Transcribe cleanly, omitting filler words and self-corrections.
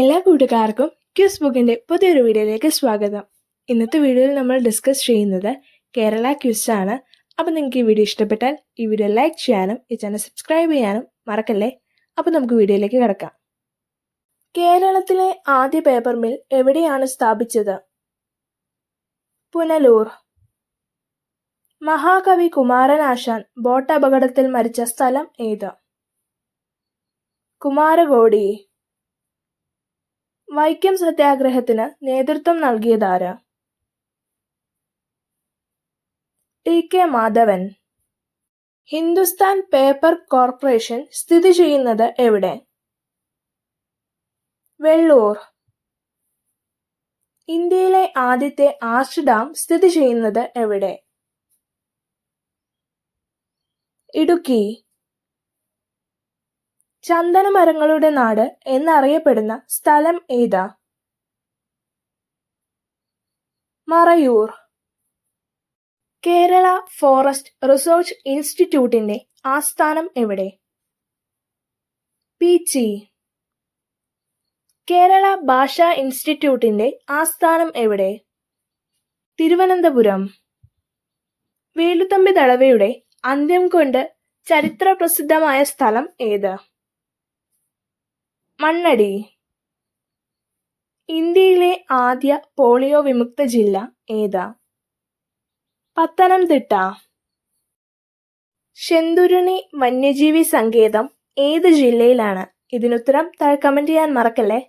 എല്ലാ കൂട്ടുകാർക്കും ക്യൂസ് ബുക്കിന്റെ പുതിയൊരു വീഡിയോയിലേക്ക് സ്വാഗതം. ഇന്നത്തെ വീഡിയോയിൽ നമ്മൾ ഡിസ്കസ് ചെയ്യുന്നത് കേരള ക്യൂസ് ആണ്. അപ്പം നിങ്ങൾക്ക് ഈ വീഡിയോ ഇഷ്ടപ്പെട്ടാൽ ഈ വീഡിയോ ലൈക്ക് ചെയ്യാനും ഈ ചാനൽ സബ്സ്ക്രൈബ് ചെയ്യാനും മറക്കല്ലേ. അപ്പം നമുക്ക് വീഡിയോയിലേക്ക് കിടക്കാം. കേരളത്തിലെ ആദ്യ പേപ്പർ മിൽ എവിടെയാണ് സ്ഥാപിച്ചത്? പുനലൂർ. മഹാകവി കുമാരനാശാൻ ബോട്ട് അപകടത്തിൽ മരിച്ച സ്ഥലം ഏത്? കുമാരകോടി. വൈക്കം സത്യാഗ്രഹത്തിന് നേതൃത്വം നൽകിയതാര്? ടി.കെ. മാധവൻ. ഹിന്ദുസ്ഥാൻ പേപ്പർ കോർപ്പറേഷൻ സ്ഥിതി ചെയ്യുന്നത് എവിടെ? വെള്ളൂർ. ഇന്ത്യയിലെ ആദ്യത്തെ ആർച്ച് ഡാം സ്ഥിതി ചെയ്യുന്നത് എവിടെ? ഇടുക്കി. ചന്ദനമരങ്ങളുടെ നാട് എന്നറിയപ്പെടുന്ന സ്ഥലം ഏതാ? മറയൂർ. കേരള ഫോറസ്റ്റ് റിസർച്ച് ഇൻസ്റ്റിറ്റ്യൂട്ടിന്റെ ആസ്ഥാനം എവിടെ? പീച്ചി. കേരള ഭാഷാ ഇൻസ്റ്റിറ്റ്യൂട്ടിന്റെ ആസ്ഥാനം എവിടെ? തിരുവനന്തപുരം. വേലുത്തമ്പി ദളവയുടെ അന്ത്യം കൊണ്ട് ചരിത്ര പ്രസിദ്ധമായ സ്ഥലം ഏത്? മണ്ണടി. ഇന്ത്യയിലെ ആദ്യ പോളിയോ വിമുക്ത ജില്ല ഏതാ? പത്തനംതിട്ട. ശെന്തുരുണി വന്യജീവി സങ്കേതം ഏത് ജില്ലയിലാണ്? ഇതിനുത്തരം താഴെ കമന്റ് ചെയ്യാൻ മറക്കല്ലേ.